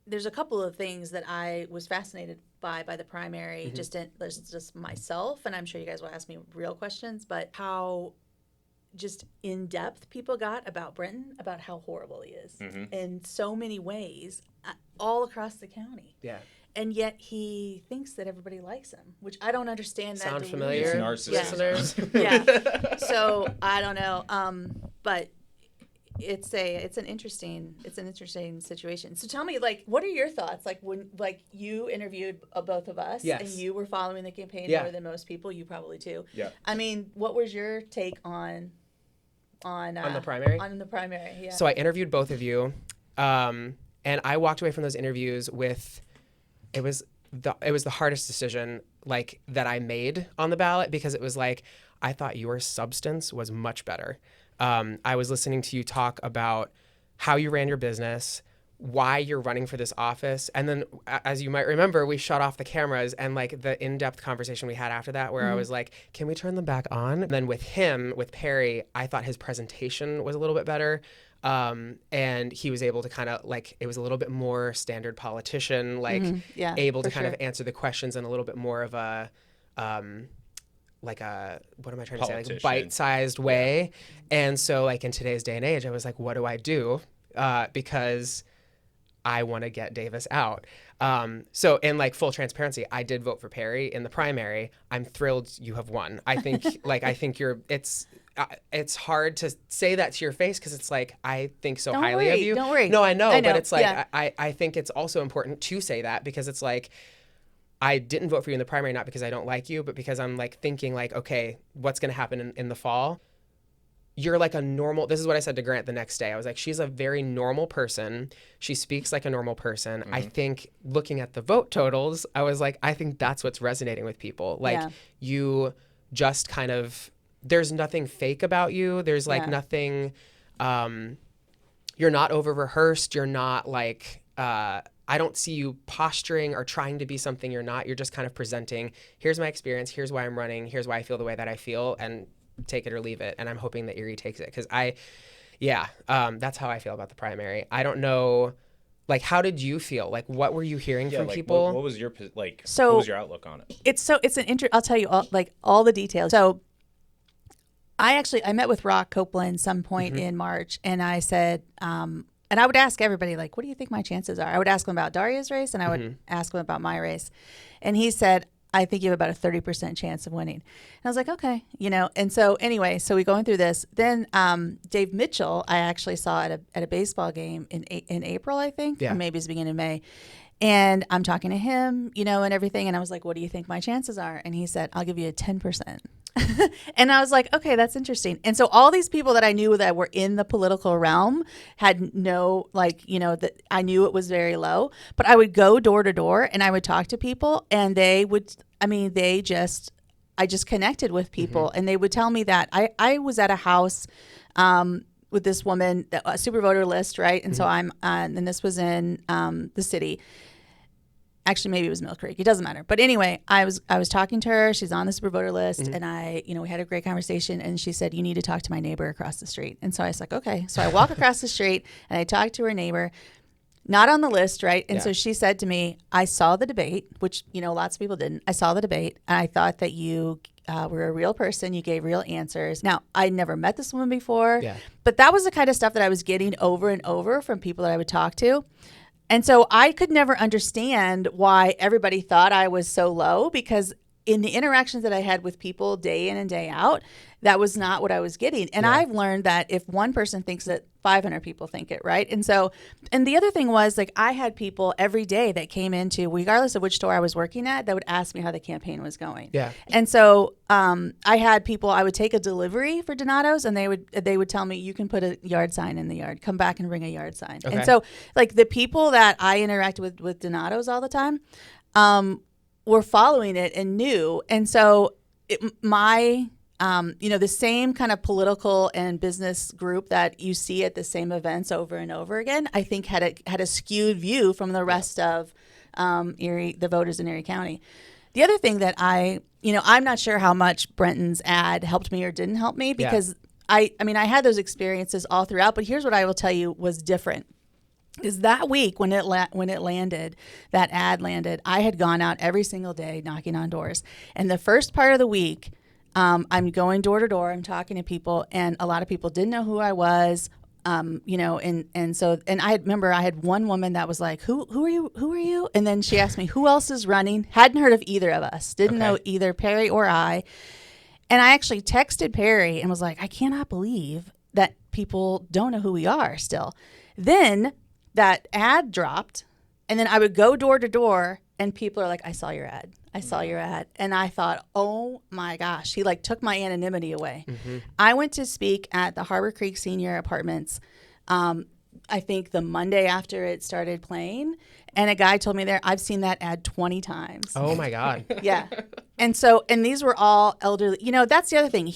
there's a couple of things that I was fascinated by the primary, just myself, and I'm sure you guys will ask me real questions, but how just in depth people got about Brenton, about how horrible he is in so many ways, all across the county. Yeah. And yet he thinks that everybody likes him, which I don't understand. Sound that familiar? It's narcissism. Yeah. So I don't know. But it's an interesting situation. So tell me, like, what are your thoughts? Like when you interviewed both of us, yes. and you were following the campaign more than most people. You probably too. Yeah. I mean, what was your take on the primary? On the primary, yeah. So I interviewed both of you, and I walked away from those interviews with it was the hardest decision like that I made on the ballot, because it was like I thought your substance was much better. I was listening to you talk about how you ran your business, why you're running for this office. And then, as you might remember, we shut off the cameras, and like the in-depth conversation we had after that, where I was like, can we turn them back on? And then with Perry, I thought his presentation was a little bit better. And he was able to kind of like, it was a little bit more standard politician, like able to kind of answer the questions in a little bit more of a, like a, what am I trying to say? Like a bite-sized way. And so like in today's day and age, I was like, what do I do? Because I want to get Davis out. So in like full transparency, I did vote for Perry in the primary. I'm thrilled you have won. I think it's hard to say that to your face, because it's like, I think so highly of you. Don't worry. No, I know, but it's like, I think it's also important to say that, because it's like, I didn't vote for you in the primary, not because I don't like you, but because I'm like thinking like, okay, what's going to happen in the fall? You're like a normal, this is what I said to Grant the next day. I was like, she's a very normal person. She speaks like a normal person. I think looking at the vote totals, I was like, I think that's what's resonating with people. Like you just kind of, there's nothing fake about you. There's like nothing, you're not over rehearsed. You're not like, I don't see you posturing or trying to be something you're not. You're just kind of presenting, here's my experience, here's why I'm running, here's why I feel the way that I feel, and take it or leave it. And I'm hoping that Erie takes it, because that's how I feel about the primary. I don't know, like, how did you feel? Like, what were you hearing from people? What was your what was your outlook on it? I'll tell you all the details. So I met with Rock Copeland some point in March, and I said, and I would ask everybody, like, what do you think my chances are? I would ask him about Daria's race, and I would ask him about my race. And he said, I think you have about a 30% chance of winning. And I was like, okay, And so anyway, so we going through this. Then Dave Mitchell, I actually saw at a baseball game in April, I think, or maybe it's the beginning of May. And I'm talking to him, and everything. And I was like, what do you think my chances are? And he said, I'll give you a 10%. And I was like, okay, that's interesting. And so all these people that I knew that were in the political realm had that I knew it was very low, but I would go door to door and I would talk to people, and I just connected with people, and they would tell me that I was at a house, with this woman, a super voter list, right? And so and this was in the city. Actually, maybe it was Mill Creek. It doesn't matter. But anyway, I was talking to her. She's on the super voter list, and we had a great conversation. And she said, "You need to talk to my neighbor across the street." And so I was like, "Okay." So I walk across the street and I talk to her neighbor, not on the list, right? And so she said to me, "I saw the debate," which lots of people didn't. I saw the debate, and I thought that you were a real person. You gave real answers. Now, I'd never met this woman before, but that was the kind of stuff that I was getting over and over from people that I would talk to. And so I could never understand why everybody thought I was so low, because in the interactions that I had with people day in and day out, that was not what I was getting. And I've learned that if one person thinks it, 500 people think it, right? And so, and the other thing was, like, I had people every day that came into, regardless of which store I was working at, that would ask me how the campaign was going. Yeah. And so I had people, I would take a delivery for Donato's, and they would tell me, you can put a yard sign in the yard, come back and bring a yard sign. Okay. And so, like, the people that I interacted with Donato's all the time were following it and knew. And so the same kind of political and business group that you see at the same events over and over again, I think had a skewed view from the rest of the voters in Erie County. The other thing that I'm not sure how much Brenton's ad helped me or didn't help me, because I had those experiences all throughout, but here's what I will tell you was different. Is that week when it landed, that ad landed, I had gone out every single day knocking on doors. And the first part of the week, I'm going door to door. I'm talking to people, and a lot of people didn't know who I was. You know, and so I had one woman that was like, who are you? And then she asked me, who else is running? Hadn't heard of either of us. Didn't know either Perry or I. And I actually texted Perry and was like, I cannot believe that people don't know who we are still. Then that ad dropped, and then I would go door to door, and people are like, I saw your ad. I saw your ad. And I thought, oh my gosh, he like took my anonymity away. Mm-hmm. I went to speak at the Harbor Creek Senior Apartments, I think the Monday after it started playing. And a guy told me there, I've seen that ad 20 times. Oh my God. Yeah. And these were all elderly. You know, that's the other thing.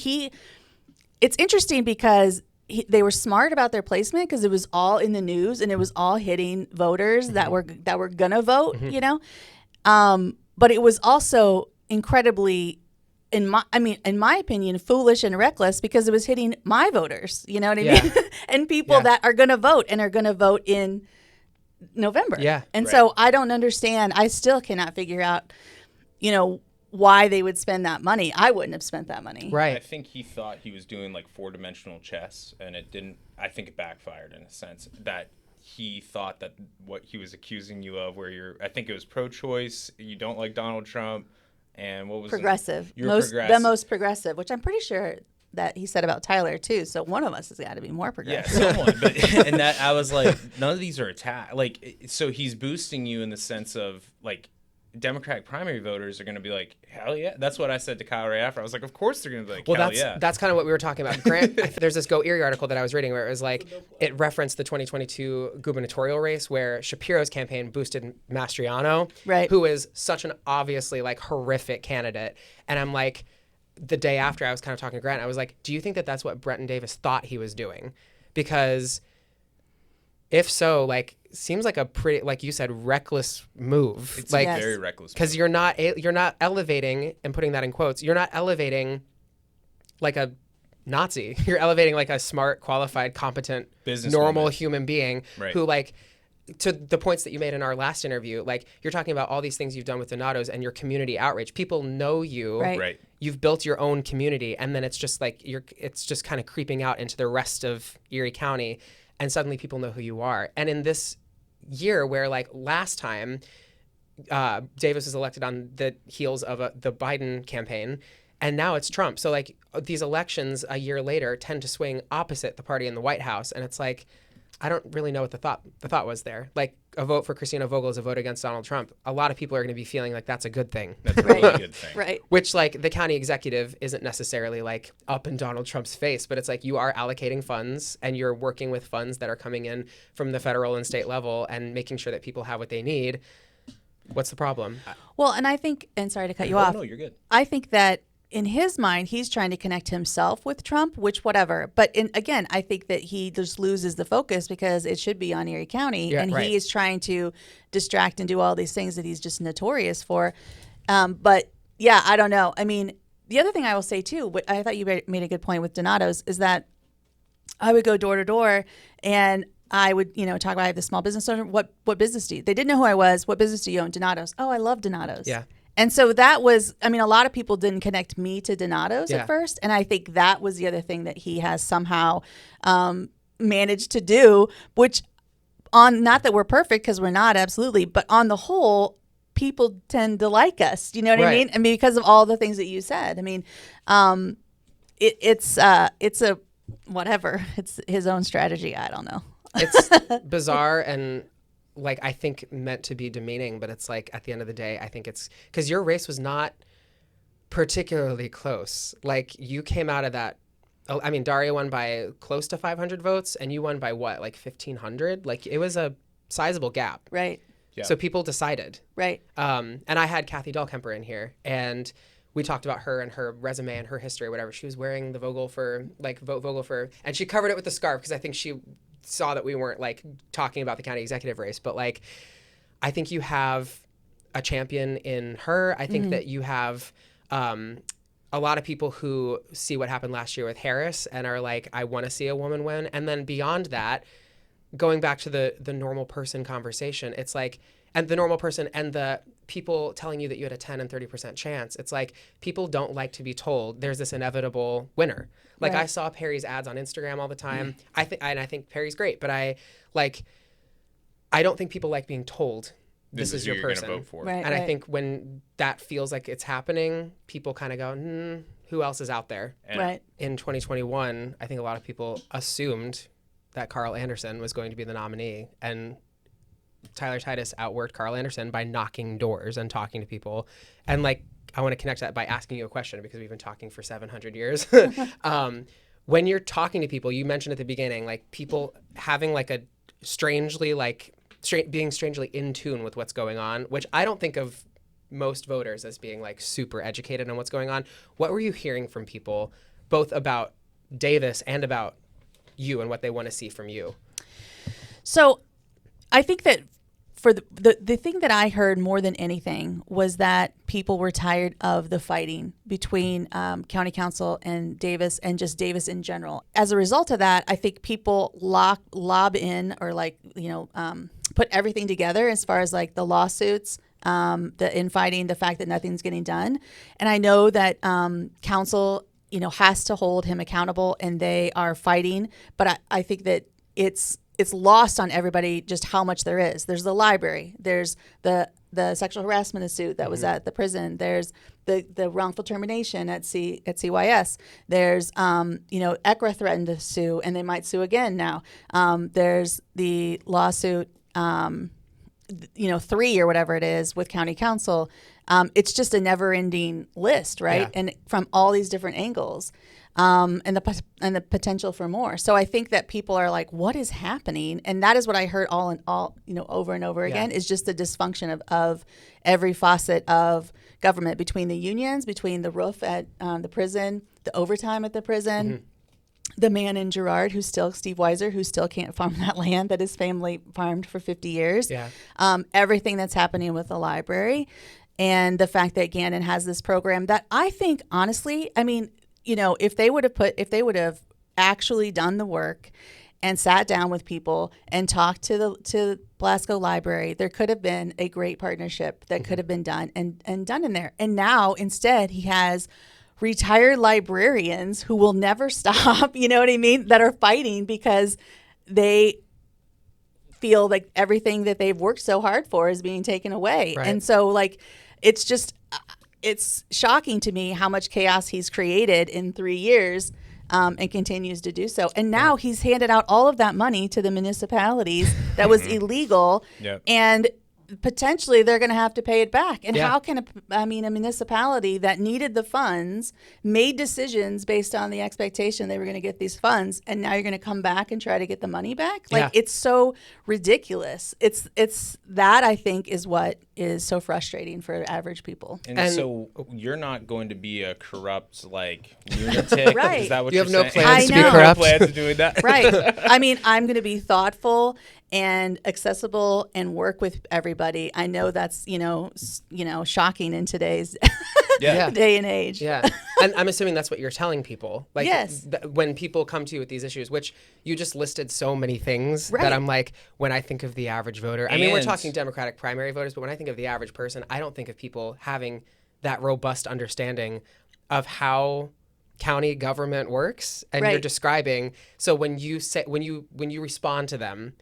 It's interesting because they were smart about their placement because it was all in the news and it was all hitting voters that were gonna vote, you know? But it was also incredibly, in my opinion, foolish and reckless because it was hitting my voters, you know what I mean? And people that are going to vote and are going to vote in November. Yeah. And so I don't understand. I still cannot figure out, you know, why they would spend that money. I wouldn't have spent that money. Right. I think he thought he was doing like 4-dimensional chess, and it didn't. I think it backfired in a sense that he thought that what he was accusing you of, I think it was pro-choice, you don't like Donald Trump, and what was progressive, progressive. The most progressive, which I'm pretty sure that he said about Tyler too. So one of us has got to be more progressive. Yeah, someone. But and that I was like, none of these are attack. Like, so he's boosting you in the sense of like, Democratic primary voters are going to be like, hell yeah. That's what I said to Kyle right after. I was like, of course they're going to be like, hell yeah. That's kind of what we were talking about. Grant, there's this Go Erie article that I was reading where it was like, it referenced the 2022 gubernatorial race where Shapiro's campaign boosted Mastriano, right, who is such an obviously like horrific candidate. And I'm like, the day after I was kind of talking to Grant, I was like, do you think that that's what Brenton Davis thought he was doing? Because if so, like, seems like a pretty, like you said, reckless move. It's like, a very reckless move. Because you're not elevating, and putting that in quotes, you're not elevating like a Nazi. You're elevating like a smart, qualified, competent, normal human being who, like, to the points that you made in our last interview, like, you're talking about all these things you've done with Donatos and your community outreach. People know you. Right. You've built your own community, and then it's just like it's just kind of creeping out into the rest of Erie County. And suddenly people know who you are. And in this year where, like, last time Davis was elected on the heels of the Biden campaign, and now it's Trump. So, like, these elections a year later tend to swing opposite the party in the White House. And it's like, I don't really know what the thought was there. Like, a vote for Christina Vogel is a vote against Donald Trump. A lot of people are going to be feeling like that's a good thing. That's a really good thing. Right. Which, like, the county executive isn't necessarily, like, up in Donald Trump's face, but it's like you are allocating funds and you're working with funds that are coming in from the federal and state level and making sure that people have what they need. What's the problem? Well, and I think, and sorry to cut you off. No, you're good. I think that in his mind, he's trying to connect himself with Trump, which whatever. But again, I think that he just loses the focus because it should be on Erie County. And he is trying to distract and do all these things that he's just notorious for. But yeah, I don't know. I mean, the other thing I will say too, what I thought you made a good point with Donatos, is that I would go door to door and I would, you know, talk about, I have the small business owner. What business do you? They didn't know who I was. What business do you own? Donatos. Oh, I love Donatos. Yeah. And so that was, I mean, a lot of people didn't connect me to Donatos at first. And I think that was the other thing that he has somehow managed to do, which not that we're perfect, because we're not, absolutely, but on the whole, people tend to like us. You know what I mean? I mean, because of all the things that you said. I mean, it's a whatever. It's his own strategy. I don't know. It's bizarre and, like, I think meant to be demeaning, but it's like, at the end of the day, I think it's because your race was not particularly close. Like, you came out of that. I mean, Daria won by close to 500 votes, and you won by what, like 1,500? Like, it was a sizable gap. Right. Yeah. So people decided. Right. And I had Kathy Dahlkemper in here, and we talked about her and her resume and her history or whatever. She was wearing the Vogel for, like, vote Vogel for, and she covered it with the scarf because I think she saw that we weren't, like, talking about the county executive race. But, like, I think you have a champion in her. I think that you have a lot of people who see what happened last year with Harris and are like, I want to see a woman win. And then beyond that, going back to the normal person conversation, it's like, and the normal person and the people telling you that you had a 10 and 30% chance, it's like people don't like to be told there's this inevitable winner. Like I saw Perry's ads on Instagram all the time. I think Perry's great, but I don't think people like being told this is your person. Gonna vote for. Right, and I think when that feels like it's happening, people kind of go, who else is out there? And In 2021, I think a lot of people assumed that Carl Anderson was going to be the nominee, and Tyler Titus outworked Carl Anderson by knocking doors and talking to people. And like, I want to connect that by asking you a question, because we've been talking for 700 years. When you're talking to people, you mentioned at the beginning, like people having like a strangely being strangely in tune with what's going on, which I don't think of most voters as being like super educated on what's going on. What were you hearing from people, both about Davis and about you and what they want to see from you? So I think that for the thing that I heard more than anything was that people were tired of the fighting between county council and Davis, and just Davis in general. As a result of that, I think people lob in, or put everything together as far as like the lawsuits, the infighting, the fact that nothing's getting done. And I know that council, has to hold him accountable, and they are fighting. But I think that it's lost on everybody just how much there is. There's the library. There's the sexual harassment suit that was at the prison. There's the wrongful termination at CYS. There's ECRA threatened to sue, and they might sue again now. There's the lawsuit 3 or whatever it is with county council. It's just a never-ending list, right? Yeah. And from all these different angles, and the potential for more. So I think that people are like, "What is happening?" And that is what I heard all over and over again, is just the dysfunction of every facet of government, between the unions, between the roof at the prison, the overtime at the prison. The man in Girard, Steve Weiser, who still can't farm that land that his family farmed for 50 years. Yeah. Everything that's happening with the library, and the fact that Gannon has this program that I think, honestly, if they would have actually done the work and sat down with people and talked to Blasco Library, there could have been a great partnership that could have been done and done in there. And now instead he has retired librarians who will never stop, you know what I mean, that are fighting because they feel like everything that they've worked so hard for is being taken away. Right. And so it's shocking to me how much chaos he's created in 3 years, and continues to do so. And now he's handed out all of that money to the municipalities that was illegal. Yep. And potentially they're going to have to pay it back. And how can a municipality that needed the funds, made decisions based on the expectation they were going to get these funds, and now you're going to come back and try to get the money back? It's so ridiculous. It's that, I think, is what is so frustrating for average people. And so you're not going to be a corrupt lunatic, Right. Is that what You you're have no saying? plans to be corrupt? No plans of doing that. Right. I'm going to be thoughtful and accessible and work with everybody. I know that's, shocking in today's day and age. Yeah. And I'm assuming that's what you're telling people. Like, yes. When people come to you with these issues, which you just listed so many things that I'm like, when I think of the average voter, we're talking Democratic primary voters, but when I think of the average person, I don't think of people having that robust understanding of how county government works. And you're describing, so when you respond to them,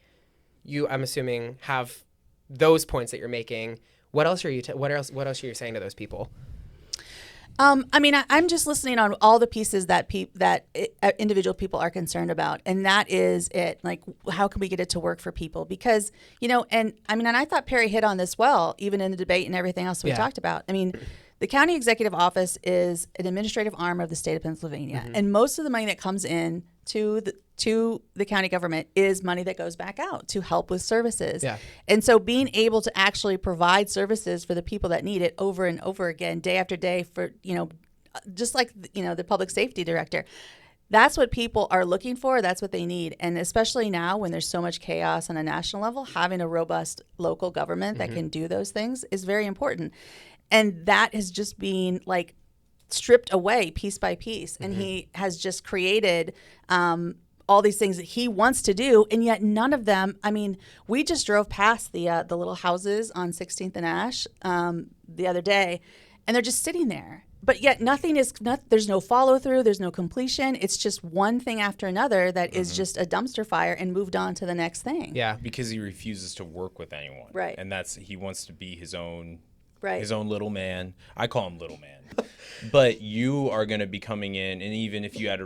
you, I'm assuming, have those points that you're making. What else are you what else are you saying to those people? I'm just listening on all the pieces that individual people are concerned about, and that is it. Like, how can we get it to work for people? Because and I thought Perry hit on this well, even in the debate and everything else we talked about. The county executive office is an administrative arm of the state of Pennsylvania, and most of the money that comes in to the county government is money that goes back out to help with services. Yeah. And so being able to actually provide services for the people that need it over and over again, day after day, for, just like, the public safety director, that's what people are looking for. That's what they need. And especially now when there's so much chaos on a national level, having a robust local government that can do those things is very important. And that is just being stripped away piece by piece. And he has just created all these things that he wants to do, and yet none of them. I mean, we just drove past the little houses on 16th and Ash the other day, and they're just sitting there. But yet there's no follow through, there's no completion. It's just one thing after another that is just a dumpster fire and moved on to the next thing. Yeah. Because he refuses to work with anyone. Right. And he wants to be his own little man. I call him little man. But you are going to be coming in, and even if you had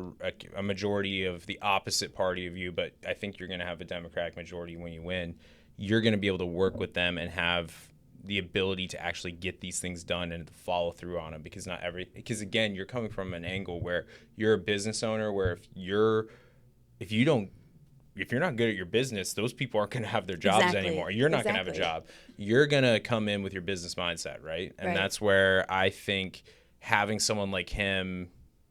a majority of the opposite party of you, but I think you're going to have a Democratic majority when you win, you're going to be able to work with them and have the ability to actually get these things done and follow through on them, because again, you're coming from an angle where you're a business owner, where if you're not good at your business, those people aren't going to have their jobs anymore. You're not going to have a job. You're going to come in with your business mindset, right? And that's where I think having someone like him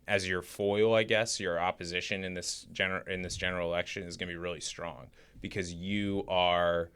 as your foil, I guess, your opposition in this general election is going to be really strong, because you are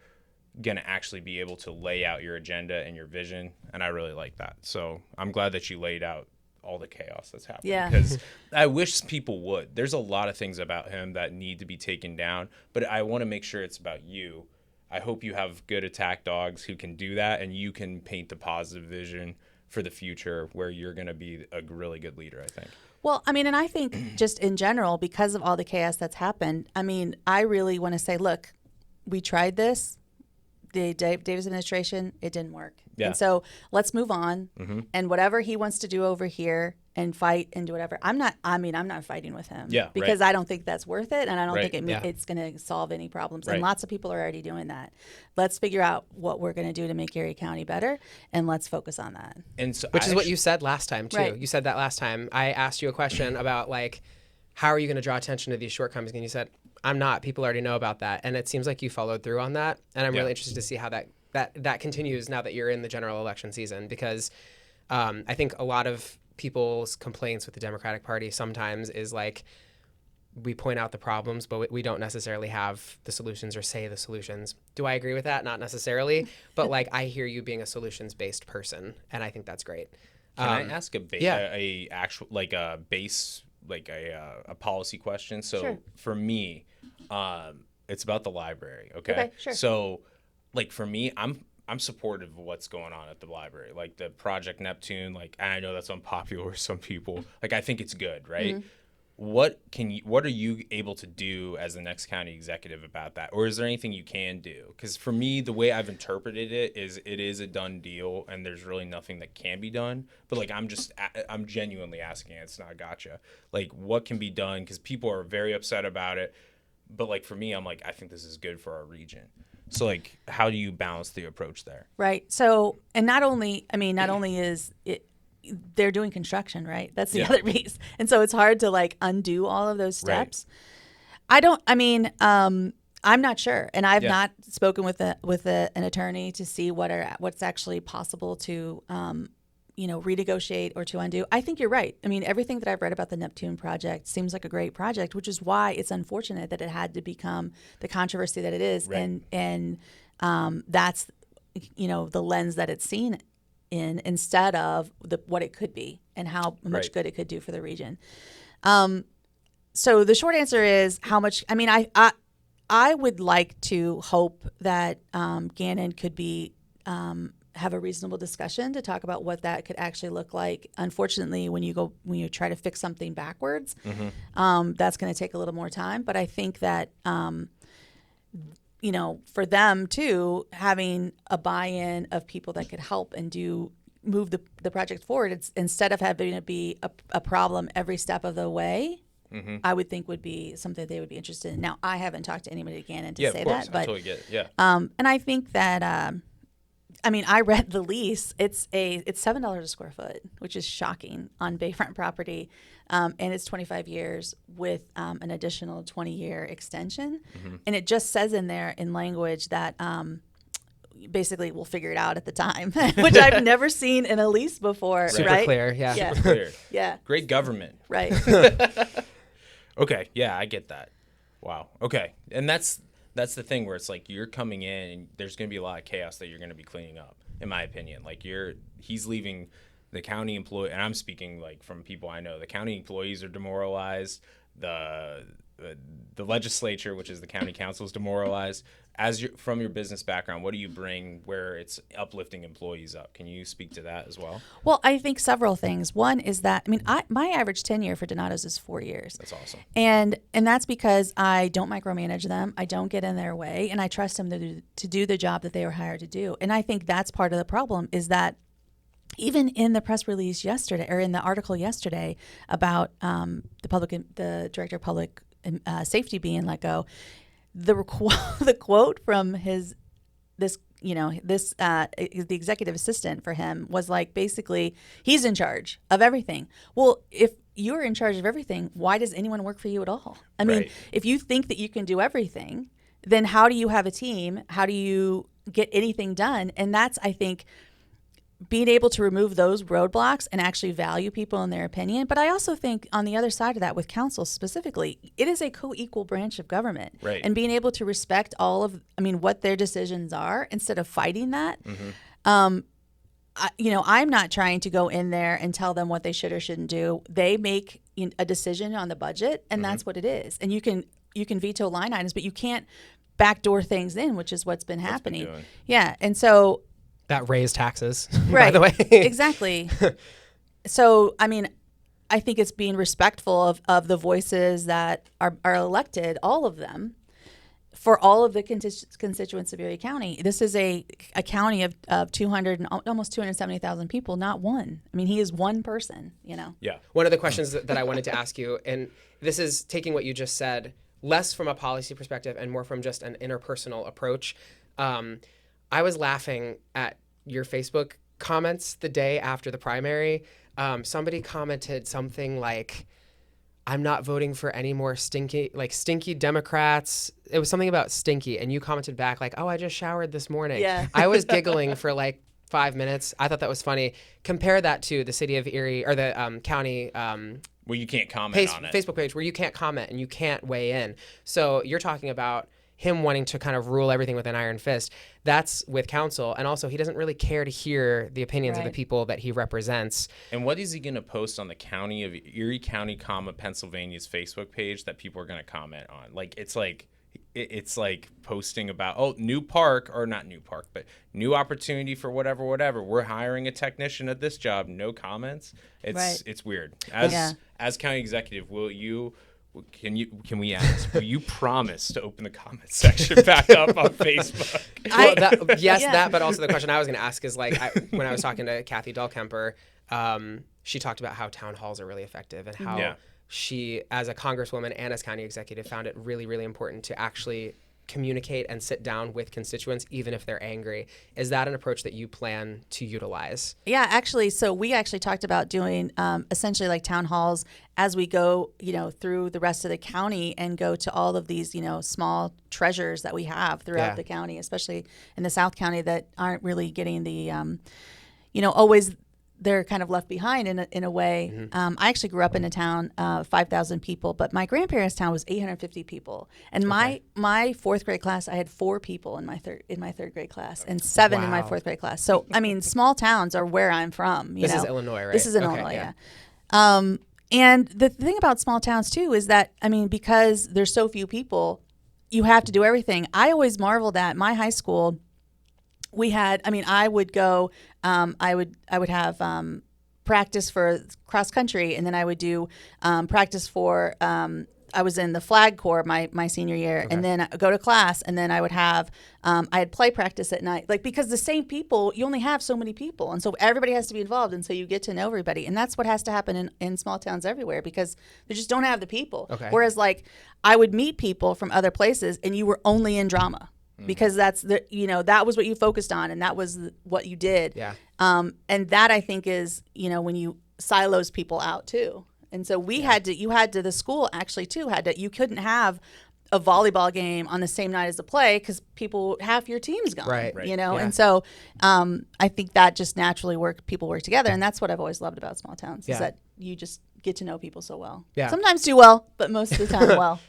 going to actually be able to lay out your agenda and your vision, and I really like that. So I'm glad that you laid out all the chaos that's happening. Yeah. Because I wish people would. There's a lot of things about him that need to be taken down, but I want to make sure it's about you. I hope you have good attack dogs who can do that, and you can paint the positive vision for the future where you're going to be a really good leader, I think. Well, I mean, and I think just in general, because of all the chaos that's happened, I mean, I really want to say, look, we tried this. The Davis administration, it didn't work. Yeah. And so let's move on. And whatever he wants to do over here and fight and do whatever, I'm not fighting with him. Yeah, because right. I don't think that's worth it. And I don't Right. think Yeah. it's going to solve any problems. Right. And lots of people are already doing that. Let's figure out what we're going to do to make Erie County better. And let's focus on that. And so Which is what you said last time, too. Right. You said that last time. I asked you a question about, like, how are you going to draw attention to these shortcomings? And you said, I'm not. People already know about that. And it seems like you followed through on that. And I'm really interested to see how that continues now that you're in the general election season, because I think a lot of people's complaints with the Democratic Party sometimes is like, we point out the problems, but we don't necessarily have the solutions or say the solutions. Do I agree with that? Not necessarily, but like, I hear you being a solutions-based person, and I think that's great. Can I ask a policy question? So Sure. for me, it's about the library. Okay, sure. So, like, for me, I'm supportive of what's going on at the library, like the Project Neptune. Like, and I know that's unpopular with some people. Like, I think it's good, right? Mm-hmm. What are you able to do as the next county executive about that? Or is there anything you can do? Because for me, the way I've interpreted it is a done deal, and there's really nothing that can be done. But like, I'm genuinely asking. It's not a gotcha. Like, what can be done? Because people are very upset about it. But like, for me, I'm like, I think this is good for our region. So like, how do you balance the approach there? Right. So, and not only is it, they're doing construction, right? That's the other piece. And so it's hard to like undo all of those steps. Right. I'm not sure. And I've not spoken with an attorney to see what's actually possible to, renegotiate or to undo. I think you're right. I mean, everything that I've read about the Neptune project seems like a great project, which is why it's unfortunate that it had to become the controversy that it is. Right. And that's, the lens that it's seen in, instead of what it could be and how much good it could do for the region. So the short answer is how much. I mean, I would like to hope that Gannon could be have a reasonable discussion to talk about what that could actually look like. Unfortunately, when you try to fix something backwards, that's going to take a little more time. But I think that for them too, having a buy-in of people that could help and move the project forward, it's instead of having it be a problem every step of the way. I would think would be something they would be interested in. Now, I haven't talked to anybody at Gannon to say that, but I totally get it. Yeah. And I think that I read the lease. It's $7 a square foot, which is shocking on Bayfront property, and it's 25 years with an additional 20-year extension. And it just says in there in language that basically we'll figure it out at the time, which I've never seen in a lease before. Super right? clear, yeah. Super clear. Yeah. Great government. Right. Okay. Yeah, I get that. Wow. Okay. And that's the thing where it's like you're coming in and there's going to be a lot of chaos that you're going to be cleaning up, in my opinion. Like he's leaving the county employee, and I'm speaking like from people I know. The county employees are demoralized. the legislature, which is the county council, is demoralized. From your business background, what do you bring where it's uplifting employees up? Can you speak to that as well? Well, I think several things. One is that, I mean, my average tenure for Donato's is 4 years. That's awesome. And that's because I don't micromanage them. I don't get in their way, and I trust them to do the job that they were hired to do. And I think that's part of the problem, is that even in the press release yesterday, or in the article yesterday about the director of public safety being let go, the quote from the executive assistant for him was like, basically, he's in charge of everything. Well, if you're in charge of everything, why does anyone work for you at all? I mean, if you think that you can do everything, then how do you have a team? How do you get anything done? And that's, I think, being able to remove those roadblocks and actually value people in their opinion. But I also think on the other side of that, with council specifically, it is a co-equal branch of government. Right. And being able to respect what their decisions are instead of fighting that. I'm not trying to go in there and tell them what they should or shouldn't do. They make a decision on the budget, and that's what it is. And you can veto line items, but you can't backdoor things in, which is what's been happening. Yeah. And so that raised taxes, right. by the way. Exactly. So, I mean, I think it's being respectful of the voices that are elected, all of them, for all of the constituents of Erie County. This is a county of almost 270,000 people, not one. I mean, he is one person, Yeah. One of the questions that I wanted to ask you, and this is taking what you just said, less from a policy perspective and more from just an interpersonal approach. I was laughing at your Facebook comments the day after the primary. Somebody commented something like, I'm not voting for any more stinky Democrats. It was something about stinky. And you commented back like, oh, I just showered this morning. Yeah. I was giggling for like 5 minutes. I thought that was funny. Compare that to the city of Erie, or the county where you can't comment on it. Facebook page where you can't comment and you can't weigh in. So you're talking about him wanting to kind of rule everything with an iron fist. That's with council. And also, he doesn't really care to hear the opinions of the people that he represents. And what is he going to post on the county of Erie County, Pennsylvania's Facebook page that people are going to comment on? It's like posting about, new park, or not new park, but new opportunity for whatever. We're hiring a technician at this job. No comments. It's weird. As county executive, can we ask? Will you promise to open the comment section back up on Facebook? That, but also the question I was going to ask is when I was talking to Kathy Dahlkemper, she talked about how town halls are really effective and how she, as a congresswoman and as county executive, found it really, really important to actually communicate and sit down with constituents, even if they're angry. Is that an approach that you plan to utilize? Yeah, actually. So we actually talked about doing essentially like town halls as we go, through the rest of the county and go to all of these, small treasures that we have throughout the county, especially in the South County, that aren't really getting the, always they're kind of left behind in a way. Mm-hmm. I actually grew up in a town, 5,000 people, but my grandparents' town was 850 people. And my fourth grade class, I had 4 people in my third grade class and 7 in my fourth grade class. So, I mean, small towns are where I'm from. This is Illinois, right? This is in Illinois, yeah. And the thing about small towns, too, is that, I mean, because there's so few people, you have to do everything. I always marveled at my high school. We had, I would go, I would have practice for cross country, and then I would do practice for, I was in the flag corps my senior year, and then I go to class, and then I would have, I had play practice at night, because the same people, you only have so many people, and so everybody has to be involved, and so you get to know everybody, and that's what has to happen in small towns everywhere, because they just don't have the people. Okay. Whereas I would meet people from other places, and you were only in drama. Because that's that was what you focused on, and that was what you did. Yeah. And that, I think, is when you silos people out too. And so the school actually too you couldn't have a volleyball game on the same night as the play because half your team's gone. Right. Yeah. And so I think that just naturally people work together, and that's what I've always loved about small towns is that you just get to know people so well. Yeah. Sometimes too well, but most of the time well.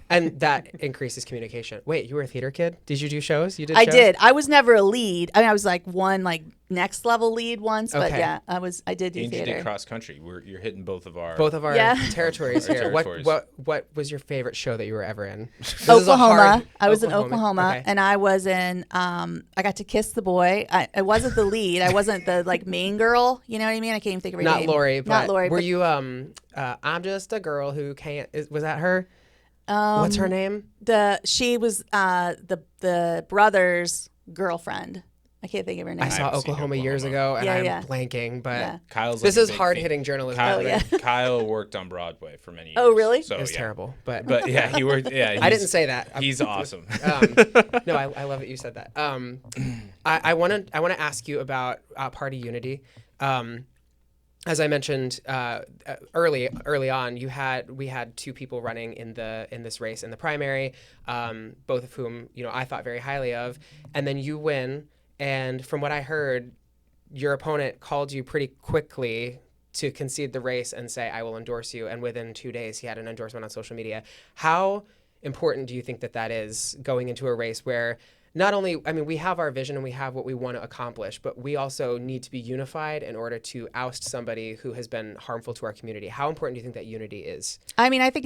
And that increases communication. Wait, you were a theater kid? Did you do shows? You did I shows? did. I was never a lead. I was one next level lead once, but Okay. yeah, I did do And you theater. did cross country. You're hitting both of our Yeah. territories Our here. territories. What was your favorite show that you were ever in? This is a Oklahoma. hard- I was in Oklahoma, Okay. and I was in. I got to kiss the boy. I wasn't the lead. I wasn't the like main girl. You know what I mean? I can't even think of her Not name. Lori, but Not Lori. were but, you I'm just a girl who can't was that her? What's her name? She was the brother's girlfriend. I can't think of her name. I saw haven't seen Oklahoma years Oklahoma. ago, and Yeah, I'm blanking. But Yeah. Kyle's this like a is big hard fan. hitting journalism. Kyle, by the way. Kyle worked on Broadway for many years. Oh, really? So, It was yeah. terrible, but But he worked. Yeah, I didn't say that. He's awesome. No, I love that you said that. I want to ask you about party unity. As I mentioned early on, we had two people running in this race in the primary, both of whom I thought very highly of, and then you win. And from what I heard, your opponent called you pretty quickly to concede the race and say, "I will endorse you." And within 2 days, he had an endorsement on social media. How important do you think that is going into a race where not only, we have our vision and we have what we want to accomplish, but we also need to be unified in order to oust somebody who has been harmful to our community? How important do you think that unity is? I think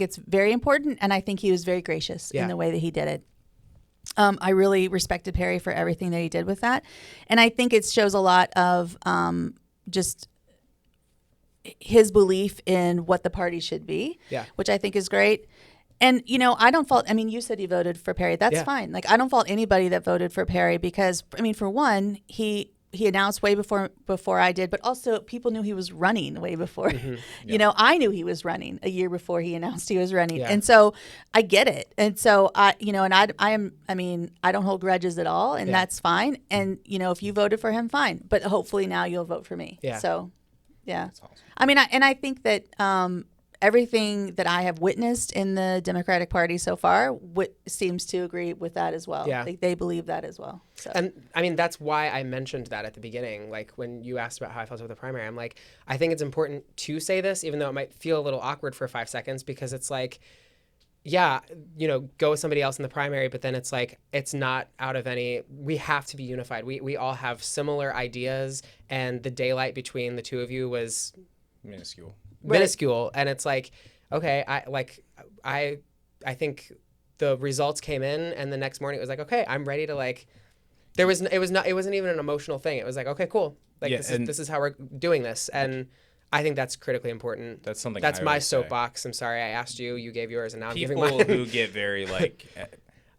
it's very important, and I think he was very gracious in the way that he did it. I really respected Perry for everything that he did with that, and I think it shows a lot of just his belief in what the party should be, which I think is great. And, I don't fault, you said you voted for Perry. That's fine. Like, I don't fault anybody that voted for Perry because, for one, he announced way before I did, but also people knew he was running way before. I knew he was running a year before he announced he was running. Yeah. And so I get it. And so I don't hold grudges at all, and that's fine. And, if you voted for him, fine. But hopefully now you'll vote for me. Yeah. So, yeah. That's awesome. I think that everything that I have witnessed in the Democratic Party so far seems to agree with that as well. Yeah. They believe that as well. So. And that's why I mentioned that at the beginning. Like when you asked about how I felt with the primary, I'm like, I think it's important to say this, even though it might feel a little awkward for 5 seconds, because it's like, go with somebody else in the primary, but then it's like, it's not out of any, we have to be unified. We all have similar ideas, and the daylight between the two of you was Minuscule. And it's like, okay, I think the results came in, and the next morning it was like, okay, I'm ready to it wasn't even an emotional thing. It was like, okay, cool. This is how we're doing this. And I think that's critically important. That's something that's I my always say. soapbox. I'm sorry I asked you gave yours, and now I'm giving People mine. who get very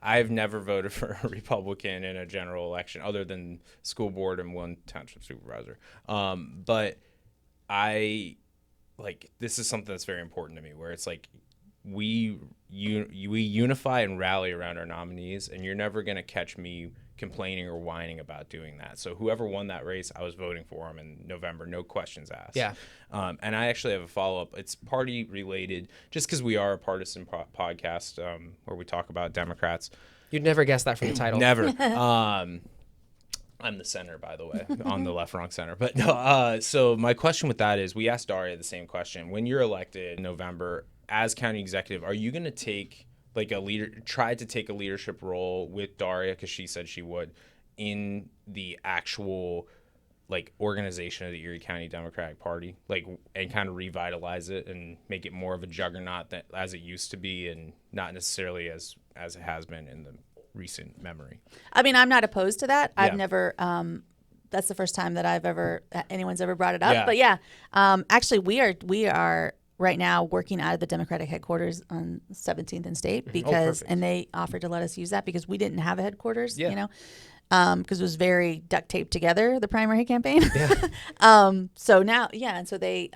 I've never voted for a Republican in a general election other than school board and one township supervisor. But this is something that's very important to me, where it's like we unify and rally around our nominees, and you're never going to catch me complaining or whining about doing that. So whoever won that race, I was voting for him in November, no questions asked. Yeah. And I actually have a follow-up. It's party related, just because we are a partisan podcast where we talk about Democrats. You'd never guess that from the title. Never. I'm the center, by the way, on the left-wrong center. But no, so my question with that is, we asked Daria the same question. When you're elected in November as county executive, are you going to take try to take a leadership role with Daria, because she said she would, in the actual organization of the Erie County Democratic Party, and kind of revitalize it and make it more of a juggernaut as it used to be, and not necessarily as it has been in the recent memory? I'm not opposed to that. I've Yeah. never. That's the first time that anyone's ever brought it up. Yeah. But yeah, actually, we are right now working out of the Democratic headquarters on 17th and State perfect. and they offered to let us use that because we didn't have a headquarters. Yeah. Because it was very duct taped together, the primary campaign. Yeah. So now, and so they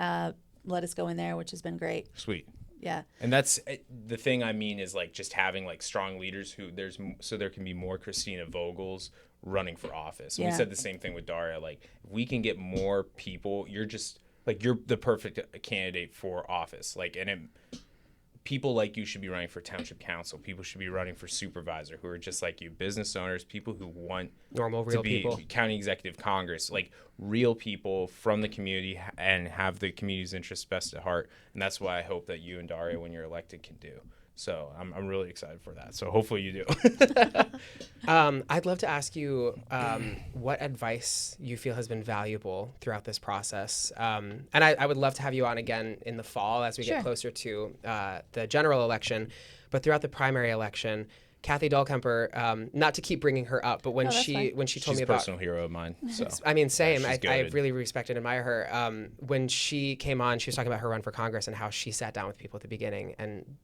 let us go in there, which has been great. Sweet. Yeah. And that's the thing I mean is just having strong leaders so there can be more Christina Vogels running for office. And we said the same thing with Daria. If we can get more people, you're the perfect candidate for office. People like you should be running for township council. People should be running for supervisor, who are just like you, business owners, people who want Normal, real to be people. county executive Congress, real people from the community and have the community's interests best at heart. And that's what I hope that you and Daria, when you're elected, can do. So I'm really excited for that. So hopefully you do. I'd love to ask you what advice you feel has been valuable throughout this process. And I would love to have you on again in the fall as we Sure. get closer to the general election. But throughout the primary election, Kathy Dahlkemper, not to keep bringing her up, but when No, that's she fine. told She's me a about, personal hero of mine. So I mean, same. she's I goated. really respect and admire her. When she came on, she was talking about her run for Congress and how she sat down with people at the beginning. And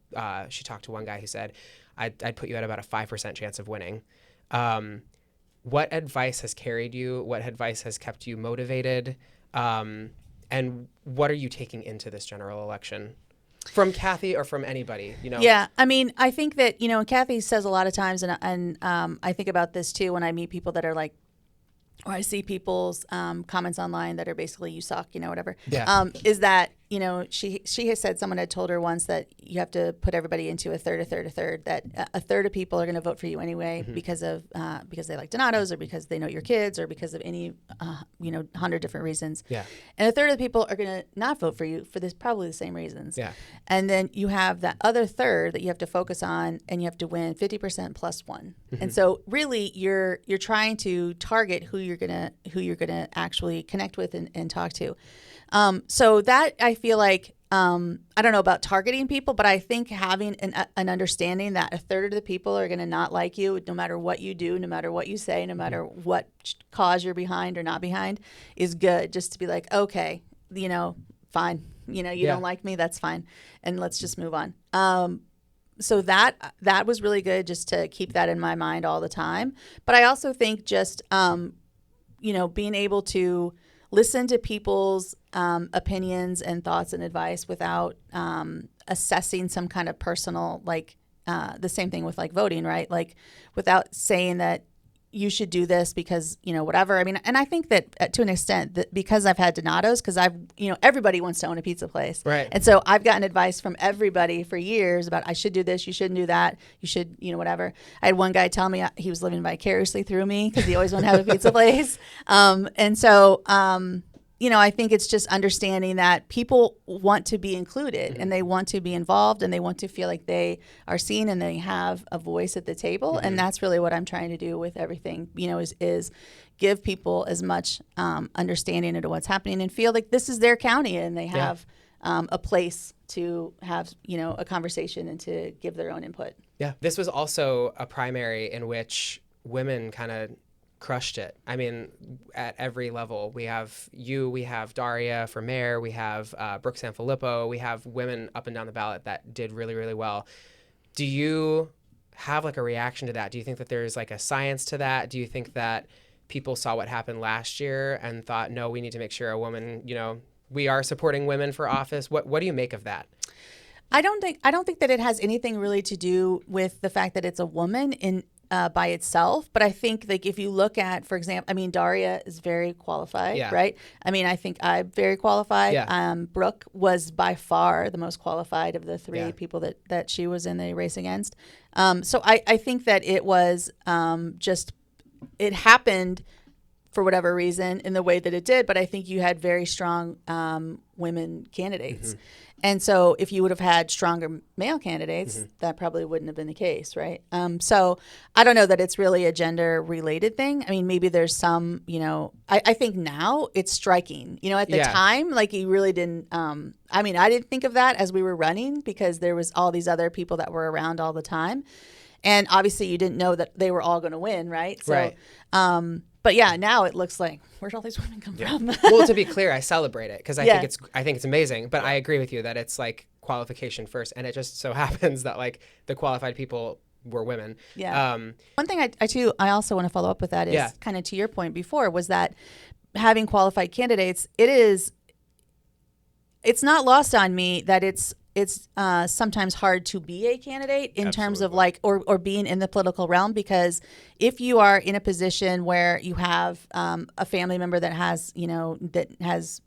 she talked to one guy who said, I'd put you at about a 5% chance of winning. What advice has carried you? What advice has kept you motivated? And what are you taking into this general election? From Kathy or from anybody, you know? Yeah, I mean, I think that, you know, Kathy says a lot of times, and I think about this too when I meet people that are like, or I see people's comments online that are basically "you suck," you know, whatever. Yeah. Is that, you know, she has said, someone had told her once that you have to put everybody into a third, that a third of people are going to vote for you anyway because they like Donatos or because they know your kids or because of any 100 different reasons. Yeah. And a third of the people are going to not vote for you for this probably the same reasons. Yeah. And then you have that other third that you have to focus on, and you have to win 50% plus one. And so really you're trying to target who you're gonna actually connect with and talk to. So that I feel like I don't know about targeting people, but I think having an understanding that a third of the people are going to not like you no matter what you do, no matter what you say, no matter what cause you're behind or not behind is good. Just to be like, okay, you know, fine. You know, you don't like me, that's fine. And let's just move on. So that was really good just to keep that in my mind all the time. But I also think just, being able to listen to people's opinions and thoughts and advice without assessing some kind of personal, like the same thing with like voting, right? Like without saying that you should do this because, you know, whatever. I mean, and I think that to an extent that because I've had Donatos, because everybody wants to own a pizza place. Right. And so I've gotten advice from everybody for years about I should do this, you shouldn't do that, you should, whatever. I had one guy tell me he was living vicariously through me because he always wanted to have a pizza place. I think it's just understanding that people want to be included and they want to be involved and they want to feel like they are seen and they have a voice at the table. And that's really what I'm trying to do with everything, is give people as much understanding into what's happening and feel like this is their county and they have a place to have, a conversation and to give their own input. Yeah. This was also a primary in which women kind of crushed it. I mean, at every level. We have you, we have Daria for mayor, we have Brooke Sanfilippo, we have women up and down the ballot that did really, really well. Do you have like a reaction to that? Do you think that there's like a science to that? Do you think that people saw what happened last year and thought, no, we need to make sure a woman, we are supporting women for office? What do you make of that? I don't think that it has anything really to do with the fact that it's a woman by itself, but I think like if you look at, for example, I mean Daria is very qualified, right? I mean I think I'm very qualified. Yeah. Brooke was by far the most qualified of the three people that she was in the race against. So I think that it was it happened for whatever reason in the way that it did, but I think you had very strong women candidates. And so if you would have had stronger male candidates, that probably wouldn't have been the case, right? So I don't know that it's really a gender-related thing. I mean, maybe there's some, I think now it's striking. At the time, like you really didn't, I didn't think of that as we were running because there was all these other people that were around all the time. And obviously you didn't know that they were all going to win, right? So, right. But yeah, now it looks like where'd all these women come from? Well, to be clear, I celebrate it because I think it's amazing. But I agree with you that it's like qualification first, and it just so happens that like the qualified people were women. Yeah. One thing I also want to follow up with that is kind of to your point before was that having qualified candidates, it's not lost on me that it's sometimes hard to be a candidate in terms of like, or being in the political realm, because if you are in a position where you have a family member that has, that has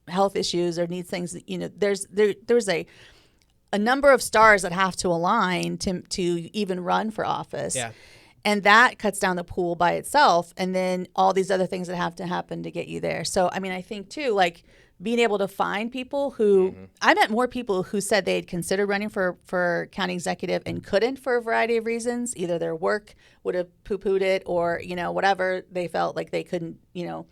health issues or needs things, there's a number of stars that have to align to even run for office. Yeah. And that cuts down the pool by itself. And then all these other things that have to happen to get you there. So, I mean, I think too, like being able to find people who, I met more people who said they had considered running for county executive and couldn't for a variety of reasons. Either their work would have poo-pooed it, or, you know, whatever, they felt like they couldn't, you know,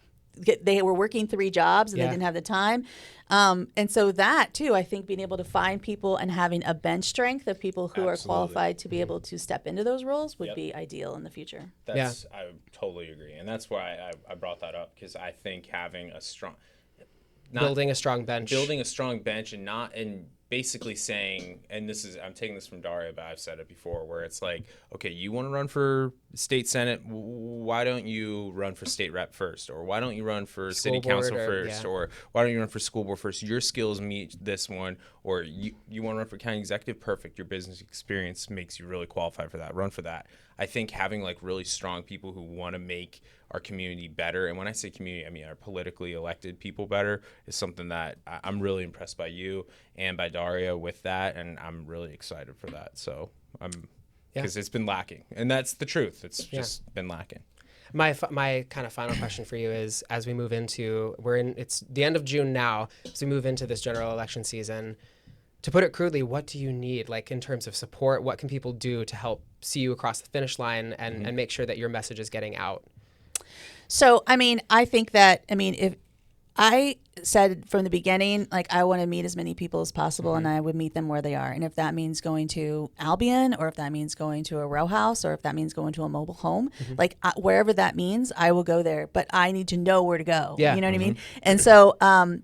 they were working 3 jobs and they didn't have the time. And so that too, I think being able to find people and having a bench strength of people who are qualified to be able to step into those roles would be ideal in the future. I totally agree. And that's why I brought that up, because I think having a strong, building a strong bench, and basically saying, and this is, I'm taking this from Daria, but I've said it before, where it's like, okay, you want to run for state senate, why don't you run for state rep first, or why don't you run for city council first, or why don't you run for school board first? Your skills meet this one, or you want to run for county executive, perfect, your business experience makes you really qualified for that, run for that. I think having like really strong people who want to make our community better, and when I say community, I mean our politically elected people better, is something that I'm really impressed by you and by Daria with that, and I'm really excited for that. So because it's been lacking, and that's the truth. It's just been lacking. My kind of final question for you is, as we move into, it's the end of June now, as we move into this general election season, to put it crudely, what do you need, like in terms of support? What can people do to help see you across the finish line and make sure that your message is getting out? So, I mean, I think that, I mean, if I said from the beginning, like, I want to meet as many people as possible, and I would meet them where they are. And if that means going to Albion, or if that means going to a row house, or if that means going to a mobile home, like wherever that means, I will go there. But I need to know where to go. Yeah. You know what I mean? And so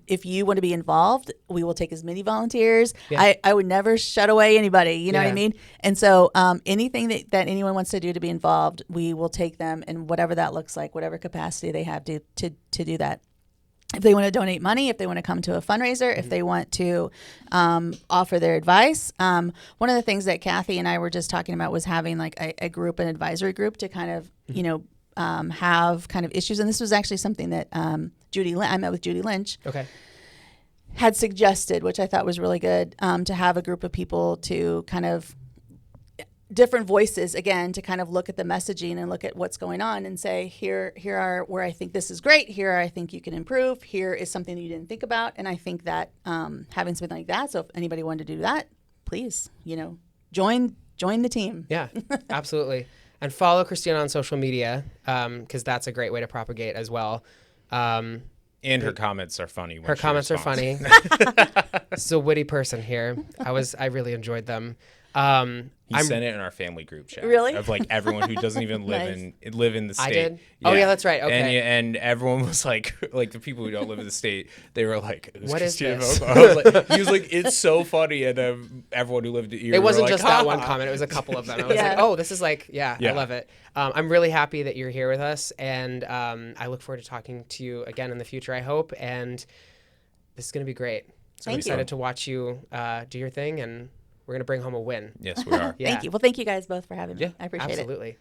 if you want to be involved, we will take as many volunteers. Yeah. I would never shut away anybody. You know what I mean? And so anything that anyone wants to do to be involved, we will take them in whatever that looks like, whatever capacity they have to do that. If they want to donate money, if they want to come to a fundraiser, if they want to offer their advice. One of the things that Kathy and I were just talking about was having like a group, an advisory group to kind of, you know, have kind of issues. And this was actually something that I met with Judy Lynch. Okay. Had suggested, which I thought was really good, to have a group of people to kind of different voices, again, to kind of look at the messaging and look at what's going on and say, here are where I think this is great. Here I think you can improve. Here is something you didn't think about. And I think that having something like that, so if anybody wanted to do that, please, you know, join the team. Yeah, absolutely. And follow Christina on social media, because that's a great way to propagate as well. And her comments are funny. Her comments are funny. She's a witty person here. I really enjoyed them. He sent it in our family group chat. Really? Of like everyone who doesn't even live in the state. I did? Oh, yeah, that's right. Okay. And everyone was like the people who don't live in the state, they were like, what is Christina this? Vogel? He was like, it's so funny. And everyone who lived in Erie, it wasn't like, just that one comment. It was a couple of them. I was like, oh, this is like, I love it. I'm really happy that you're here with us. And I look forward to talking to you again in the future, I hope. And this is going to be great. So I'm excited to watch you do your thing, and we're going to bring home a win. Yes, we are. Thank you. Well, thank you guys both for having me. Yeah, I appreciate it. Absolutely.